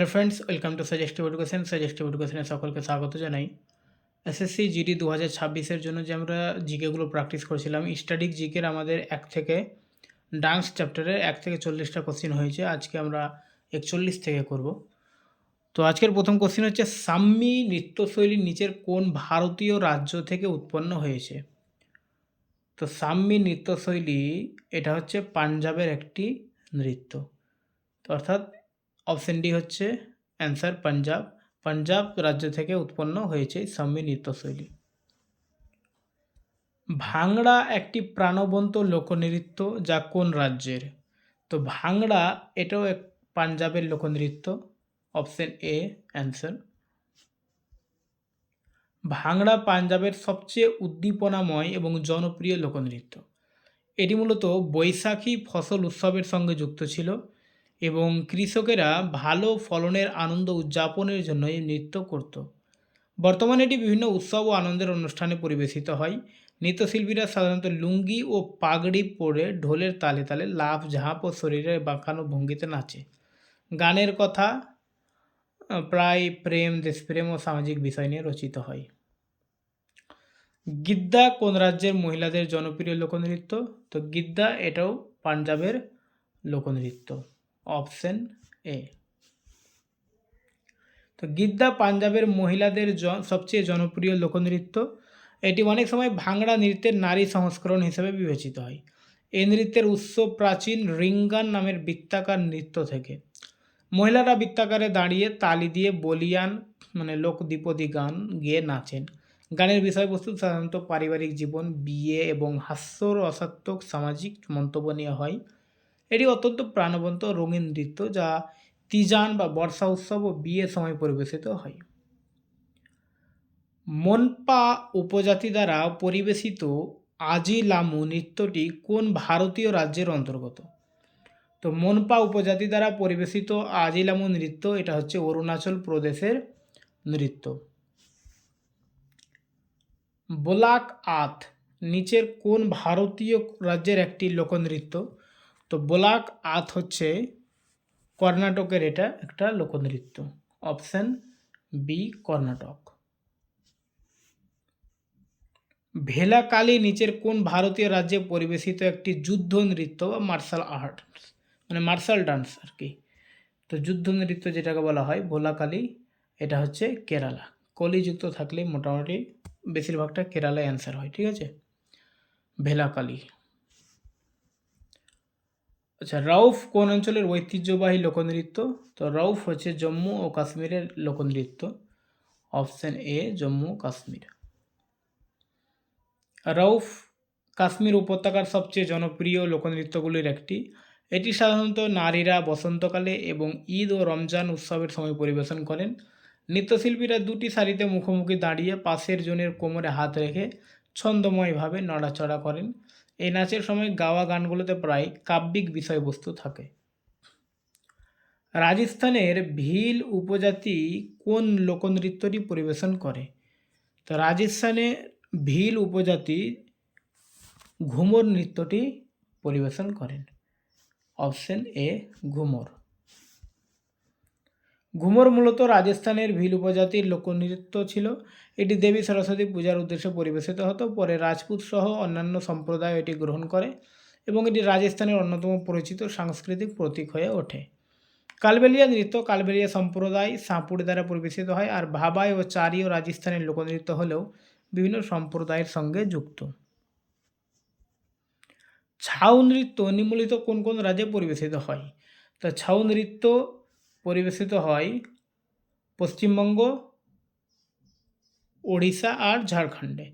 Hello friends, welcome to suggestive education. Suggestive এডুকেশনে সকলকে স্বাগত জানাই। এসএসসি জিডি 2026-এর জন্য যে আমরা জিকেগুলো প্র্যাকটিস করছিলাম, স্ট্যাটিক জিকের আমাদের 1 থেকে ডান্স চ্যাপ্টারের 1 থেকে 40টা কোশ্চেন হয়েছে। আজকে আমরা 41 থেকে করব। তো আজকের প্রথম কোশ্চেন হচ্ছে, সাম্মি নৃত্যশৈলী নিচের কোন ভারতীয় রাজ্য থেকে উৎপন্ন হয়েছে? তো সাম্মি নৃত্যশৈলী এটা হচ্ছে পাঞ্জাবের একটি নৃত্য। তো অর্থাৎ অপশন ডি হচ্ছে অ্যান্সার পাঞ্জাব। পাঞ্জাব রাজ্য থেকে উৎপন্ন হয়েছে সাম্মি নৃত্যশৈলী। ভাংড়া একটি প্রাণবন্ত লোকনৃত্য, যা কোন রাজ্যের? তো ভাংড়া এটাও এক পাঞ্জাবের লোকনৃত্য। Option A answer. ভাংড়া পাঞ্জাবের সবচেয়ে উদ্দীপনাময় এবং জনপ্রিয় লোকনৃত্য। এটি মূলত বৈশাখী ফসল উৎসবের সঙ্গে যুক্ত ছিল এবং কৃষকেরা ভালো ফলনের আনন্দ উদযাপনের জন্য এই নৃত্য করত। বর্তমানে এটি বিভিন্ন উৎসব ও আনন্দের অনুষ্ঠানে পরিবেশিত হয়। নৃত্যশিল্পীরা সাধারণত লুঙ্গি ও পাগড়ি পরে ঢোলের তালে তালে লাফ ঝাঁপ ও শরীরের বাঁকানো ভঙ্গিতে নাচে। গানের কথা প্রায় প্রেম, দেশপ্রেম ও সামাজিক বিষয় নিয়ে রচিত হয়। গিদ্দা কোন রাজ্যের মহিলাদের জনপ্রিয় লোকনৃত্য? তো গিদ্দা এটাও পাঞ্জাবের লোকনৃত্য। অপশন এ। তো গিদ্দা পাঞ্জাবের মহিলাদের সবচেয়ে জনপ্রিয় লোকনৃত্য। এটি অনেক সময় ভাংড়া নৃত্যের নারী সংস্করণ হিসেবে বিবেচিত হয়। এই নৃত্যের উৎস প্রাচীন রিঙ্গান নামের বৃত্তাকার নৃত্য থেকে। মহিলারা বৃত্তাকারে দাঁড়িয়ে তালি দিয়ে বলিয়ান লোকদ্বীপদী গান গেয়ে নাচেন। গানের বিষয়বস্তু সাধারণত পারিবারিক জীবন, বিয়ে এবং হাস্যরসাত্মক সামাজিক মন্তব্য নিয়ে হয়। এটি অত্যন্ত প্রাণবন্ত রঙিন নৃত্য, যা তিজান বা বর্ষা উৎসব ও বিয়ের সময় পরিবেশিত হয়। মনপা উপজাতি দ্বারা পরিবেশিত আজি লামু নৃত্যটি কোন ভারতীয় রাজ্যের অন্তর্গত? তো মনপা উপজাতি দ্বারা পরিবেশিত আজি লামু নৃত্য এটা হচ্ছে অরুণাচল প্রদেশের নৃত্য। বোলাক আত নিচের কোন ভারতীয় রাজ্যের একটি লোকনৃত্য? তো বোলাক আত হচ্ছে কর্ণাটকের এটা একটা লোকনৃত্য। Option B Karnataka. ভেলাকালী নিচের কোন ভারতীয় রাজ্যে পরিবেশিত একটি যুদ্ধ নৃত্য বা মার্শাল আর্ট, মার্শাল ডান্স আর কি। তো যুদ্ধ নৃত্য যেটাকে বলা হয় ভোলাকালী, এটা হচ্ছে কেরালা। কলিযুক্ত থাকলে মোটামুটি বেশিরভাগটা কেরালায় অ্যান্সার হয়, ঠিক আছে। ভেলাকালী। আচ্ছা, রাউফ কোন অঞ্চলের ঐতিহ্যবাহী লোকনৃত্য? তো রাউফ হচ্ছে জম্মু ও কাশ্মীরের লোকনৃত্য। Option A Jammu Kashmir. রাউফ কাশ্মীর উপত্যকার সবচেয়ে জনপ্রিয় লোকনৃত্যগুলির একটি। এটি সাধারণত নারীরা বসন্তকালে এবং ঈদ ও রমজান উৎসবের সময় পরিবেশন করেন। নৃত্যশিল্পীরা দুটি সারিতে মুখোমুখি দাঁড়িয়ে পাশের জনের কোমরে হাত রেখে ছন্দময়ভাবে নড়াচড়া করেন। এই নাচের সময় গাওয়া গানগুলোতে প্রায় কাব্যিক বিষয়বস্তু থাকে। রাজস্থানের ভিল উপজাতি কোন লোকনৃত্যটি পরিবেশন করে? তো রাজস্থানে ভিল উপজাতি ঘুমর নৃত্যটি পরিবেশন করেন। Option A ঘুমর। ঘুমর মূলত রাজস্থানের ভিল উপজাতির লোকনৃত্য ছিল। এটি দেবী সরস্বতী পূজার উদ্দেশ্যে পরিবেশিত হতো। পরে রাজপুত সহ অন্যান্য সম্প্রদায় এটি গ্রহণ করে এবং এটি রাজস্থানের অন্যতম পরিচিত সাংস্কৃতিক প্রতীক হয়ে ওঠে। কালবেলিয়া নৃত্য কালবেলিয়া সম্প্রদায় সাঁপুড় দ্বারা পরিবেশিত হয়, আর ভাবাই ও চারি ও রাজস্থানের লোকনৃত্য হলেও বিভিন্ন সম্প্রদায়ের সঙ্গে যুক্ত। ছাউ নৃত্য নিম্নলিখিত কোন কোন রাজ্যে পরিবেশিত হয়? তো ছাউ নৃত্য পরিবেশিত হয় পশ্চিমবঙ্গ, ওড়িশা আর ঝাড়খণ্ডে।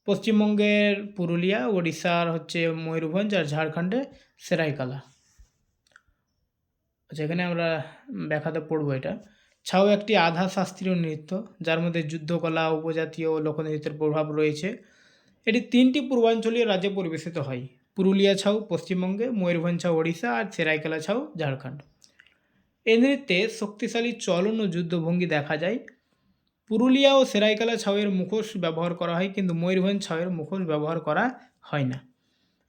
পশ্চিমবঙ্গের পুরুলিয়া, ওড়িশার হচ্ছে ময়ূরভঞ্জ আর ঝাড়খণ্ডে সেরাইকালা। আচ্ছা, এখানে আমরা ব্যাখ্যাতে পড়বো এটা। ছাউ একটি আধা শাস্ত্রীয় নৃত্য যার মধ্যে যুদ্ধকলা, উপজাতীয় লোকনৃত্যের প্রভাব রয়েছে। এটি 3টি পূর্বাঞ্চলীয় রাজ্যে পরিবেশিত হয়: পুরুলিয়া ছাউ পশ্চিমবঙ্গে, ময়ূরভঞ্জ ছাউ ওড়িশা আর সেরাইকেলা ছাউ ঝাড়খণ্ড। এই নৃত্যে শক্তিশালী চলন ও যুদ্ধভঙ্গি দেখা যায়। পুরুলিয়া ও সেরাইকেলা ছাউয়ের মুখোশ ব্যবহার করা হয়, কিন্তু ময়ূরভঞ্জ ছাউয়ের মুখোশ ব্যবহার করা হয় না।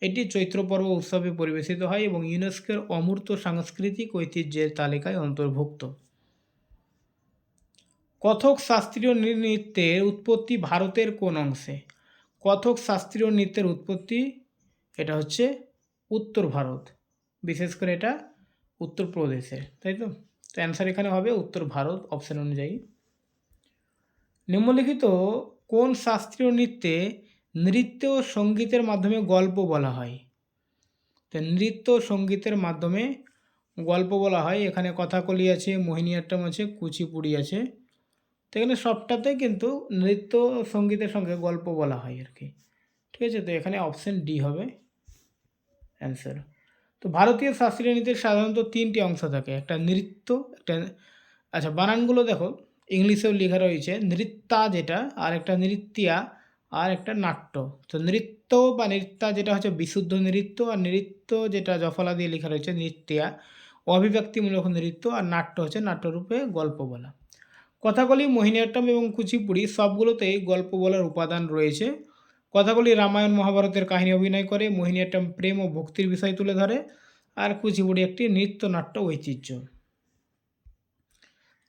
এটি চৈত্র পর্ব উৎসবে পরিবেশিত হয় এবং ইউনেস্কোর অমূর্ত সাংস্কৃতিক ঐতিহ্যের তালিকায় অন্তর্ভুক্ত। কথক শাস্ত্রীয় নৃত্যের উৎপত্তি ভারতের কোন অংশে? কথক শাস্ত্রীয় নৃত্যের উৎপত্তি এটা হচ্ছে উত্তর ভারত, বিশেষ করে এটা উত্তরপ্রদেশে, তাই তো? তো অ্যান্সার এখানে হবে উত্তর ভারত অপশন অনুযায়ী। নিম্নলিখিত কোন শাস্ত্রীয় নৃত্যে নৃত্য ও সঙ্গীতের মাধ্যমে গল্প বলা হয়? তো নৃত্য সঙ্গীতের মাধ্যমে গল্প বলা হয়, এখানে কথাকলি আছে, মোহিনীঅট্টম আছে, কুচিপুড়ি আছে। তো এখানে সবটাতে কিন্তু নৃত্য সঙ্গীতের সঙ্গে গল্প বলা হয় আর কি, ঠিক আছে? তো এখানে অপশন ডি হবে অ্যান্সার। তো ভারতীয় শাস্ত্রীয় নৃত্যের সাধারণত তিনটি অংশ থাকে, একটা নৃত্য, একটা, আচ্ছা বানানগুলো দেখো, ইংলিশেও লেখা রয়েছে নৃত্যা যেটা, আর একটা নৃত্যা, আর একটা নাট্য। তো নৃত্য বা নৃত্যা যেটা হচ্ছে বিশুদ্ধ নৃত্য, আর নৃত্য যেটা জফলা দিয়ে লেখা রয়েছে নৃত্যা, অভিব্যক্তিমূলক নৃত্য, আর নাট্য হচ্ছে নাট্যরূপে গল্প বলা। কথাকলি, মোহিনীঅট্টম এবং কুচিপুড়ি সবগুলোতেই গল্প বলার উপাদান রয়েছে। কথাকলি রামায়ণ মহাভারতের কাহিনী অভিনয় করে, মোহিনীঅট্টম প্রেম ও ভক্তির বিষয় তুলে ধরে, আর কুচিপুড়ি একটি নৃত্যনাট্য ঐতিহ্য।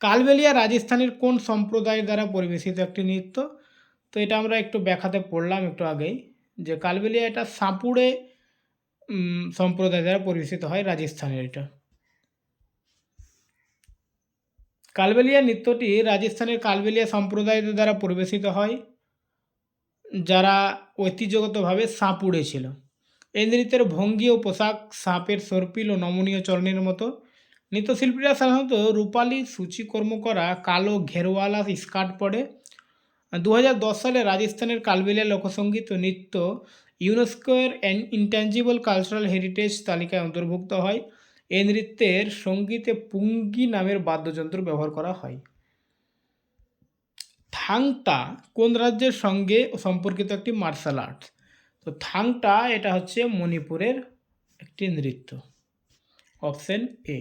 কালবেলিয়া রাজস্থানের কোন সম্প্রদায়ের দ্বারা পরিবেশিত একটি নৃত্য? তো এটা আমরা একটু ব্যাখ্যাতে পড়লাম একটু আগেই, যে কালবেলিয়া এটা সাপুড়ে সম্প্রদায় দ্বারা পরিবেশিত হয় রাজস্থানের। এটা কালবেলিয়া নৃত্যটি রাজস্থানের কালবেলিয়া সম্প্রদায়ের দ্বারা পরিবেশিত হয়, যারা ঐতিহ্যগতভাবে সাপুড়ে ছিল। এই নৃত্যের ভঙ্গি ও পোশাক সাপের সর্পিল ও নমনীয় চরণের মতো। নৃত্যশিল্পীরা সাধারণত রূপালী সূচিকর্ম করা কালো ঘেরওয়ালা স্কার্ট পরে। 2010 সালে রাজস্থানের কালবেলিয়া লোকসঙ্গীত ও নৃত্য ইউনেস্কোর ইনট্যাঞ্জিবল কালচারাল হেরিটেজ তালিকায় অন্তর্ভুক্ত হয়। এই নৃত্যের সঙ্গীতে পুঙ্গি নামের বাদ্যযন্ত্র ব্যবহার করা হয়। থাংতা কোন রাজ্যের সঙ্গে সম্পর্কিত একটি মার্শাল আর্ট? তো থাংটা এটা হচ্ছে মণিপুরের একটি নৃত্য, অপশন এ।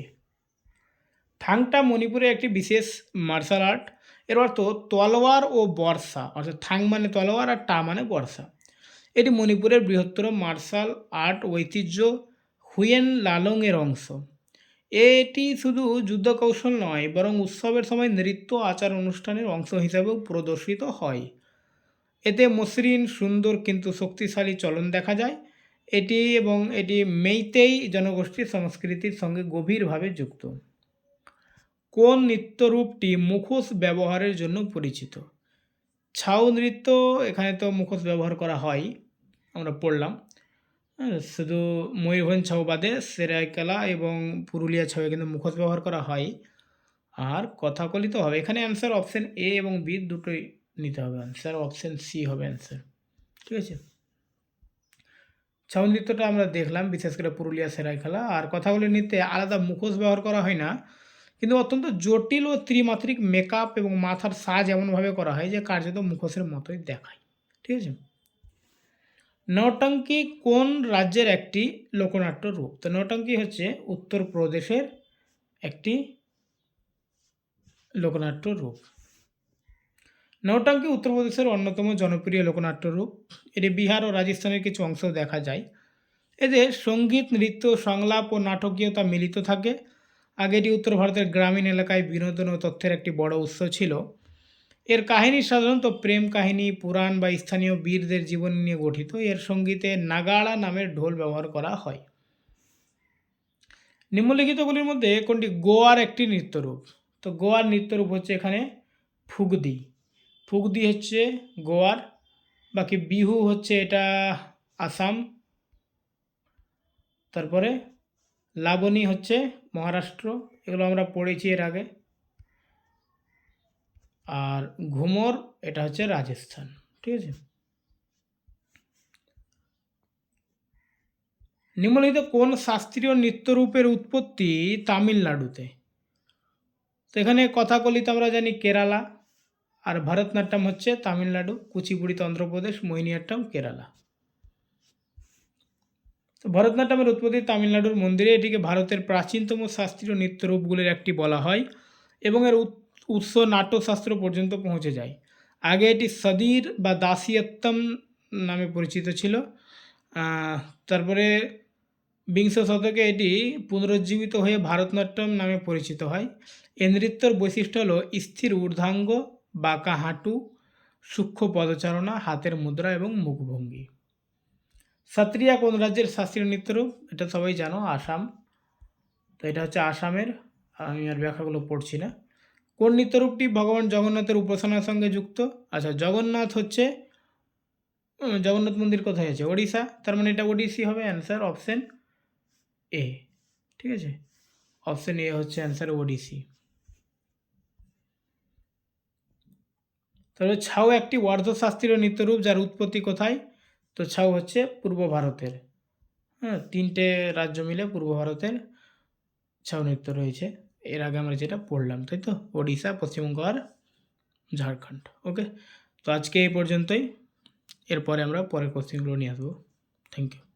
থাংটা মণিপুরের একটি বিশেষ মার্শাল আর্ট। এর অর্থ তলোয়ার ও বর্ষা, অর্থাৎ থাং মানে তলোয়ার আর টা মানে বর্ষা। এটি মণিপুরের বৃহত্তর মার্শাল আর্ট ঐতিহ্য হুয়েন লালংয়ের অংশ। এটি শুধু যুদ্ধ কৌশল নয়, বরং উৎসবের সময় নৃত্য আচার অনুষ্ঠানের অংশ হিসাবেও প্রদর্শিত হয়। এতে মসৃণ, সুন্দর কিন্তু শক্তিশালী চলন দেখা যায়। এটি মেইতেই জনগোষ্ঠীর সংস্কৃতির সঙ্গে গভীরভাবে যুক্ত। কোন নৃত্যরূপটি মুখোশ ব্যবহারের জন্য পরিচিত? ছাউ নৃত্য, এখানে তো মুখোশ ব্যবহার করা হয়, আমরা পড়লাম। শুধু ময়ূরভঞ্জ ছাউ বাদে সেরাইকেলা এবং পুরুলিয়া ছাউয়ে কিন্তু মুখোশ ব্যবহার করা হয়। আর কথাকলি তো হবে, এখানে অ্যান্সার অপশন এ এবং বি দুটোই নিতে হবে, অ্যান্সার অপশন সি হবে অ্যান্সার, ঠিক আছে? ছাউ নৃত্যটা আমরা দেখলাম, বিশেষ করে পুরুলিয়া সেরাইকেলা। আর কথাকলি নৃত্যে আলাদা মুখোশ ব্যবহার করা হয় না, কিন্তু অত্যন্ত জটিল ও ত্রিমাত্রিক মেকআপ এবং মাথার সাজ এমনভাবে করা হয় যে কার্যত মুখোশের মতোই দেখায়, ঠিক আছে? নৌটঙ্কি কোন রাজ্যের একটি লোকনাট্য রূপ? তো নৌটঙ্কি হচ্ছে উত্তরপ্রদেশের একটি লোকনাট্য রূপ। নৌটঙ্কি উত্তরপ্রদেশের অন্যতম জনপ্রিয় লোকনাট্য রূপ। এটি বিহার ও রাজস্থানের কিছু অংশ দেখা যায়। এদের সঙ্গীত, নৃত্য, সংলাপ ও নাটকীয়তা মিলিত থাকে। আগে এটি উত্তর ভারতের গ্রামীণ এলাকায় বিনোদন ও তথ্যের একটি বড় উৎস ছিল। এর কাহিনী সাধারণত প্রেম কাহিনী, পুরাণ বা স্থানীয় বীরদের জীবন নিয়ে গঠিত। এর সঙ্গীতে নাগাড়া নামের ঢোল ব্যবহার করা হয়। নিম্নলিখিতগুলির মধ্যে কোনটি গোয়ার একটি নৃত্যরূপ? তো গোয়ার নৃত্যরূপ হচ্ছে এখানে ফুগদি। ফুগদি হচ্ছে গোয়ার, বাকি বিহু হচ্ছে এটা আসাম, তারপরে লাবণী হচ্ছে মহারাষ্ট্র, এগুলো আমরা পড়েছি এর আগে। আর ঘুমর এটা হচ্ছে রাজস্থান, ঠিক আছে? নিম্নলিখিত কোন শাস্ত্রীয় নৃত্যরূপের উৎপত্তি তামিলনাড়ুতে? তো এখানে কথাকলিতে আমরা জানি কেরালা, আর ভরতনাট্যম হচ্ছে তামিলনাড়ু, কুচিপুড়ি অন্ধ্রপ্রদেশ, মোহিনীঅট্টম কেরালা। তো ভরতনাট্যমের উৎপত্তি তামিলনাড়ুর মন্দিরে। এটিকে ভারতের প্রাচীনতম শাস্ত্রীয় নৃত্যরূপগুলির একটি বলা হয় এবং এর উৎস নাট্যশাস্ত্র পর্যন্ত পৌঁছে যায়। আগে এটি সদির বা দাসিয়ত্তম নামে পরিচিত ছিল। তারপরে বিংশ শতকে এটি পুনরুজ্জীবিত হয়ে ভারতনাট্যম নামে পরিচিত হয়। এ নৃত্যের বৈশিষ্ট্য হলো স্থির ঊর্ধ্বাঙ্গ, বাঁকা হাঁটু, সূক্ষ্ম পদচারণা, হাতের মুদ্রা এবং মুখভঙ্গি। সত্রিয়া কোন রাজ্যের শাস্ত্রীয় নৃত্যরূপ? এটা সবাই জানো, আসাম। তো এটা হচ্ছে আসামের। আমি আর ব্যাখ্যাগুলো পড়ছি না। কোন নৃত্যরূপটি ভগবান জগন্নাথের উপাসনার সঙ্গে যুক্ত? আচ্ছা, জগন্নাথ হচ্ছে জগন্নাথ মন্দির কোথায় আছে? ওড়িশা। তার মানে এটা ওডিসি হবে অ্যান্সার, অপশন এ। ঠিক আছে, অপশন এ হচ্ছে অ্যান্সার, ওডিসি। তাহলে ছাউ একটি অর্ধশাস্ত্রীয় নৃত্যরূপ যার উৎপত্তি কোথায়? তো ছাউ হচ্ছে পূর্ব ভারতের। হ্যাঁ, 3টে রাজ্য মিলে পূর্ব ভারতের ছাউ নৃত্য রয়েছে। এর আগে আমরা যেটা পড়লাম, তাই তো, ওড়িশা, পশ্চিমবঙ্গ আর ঝাড়খণ্ড। ওকে, তো আজকে এই পর্যন্তই। এরপরে আমরা পরের কোশ্চেনগুলো নিয়ে আসবো। Thank you.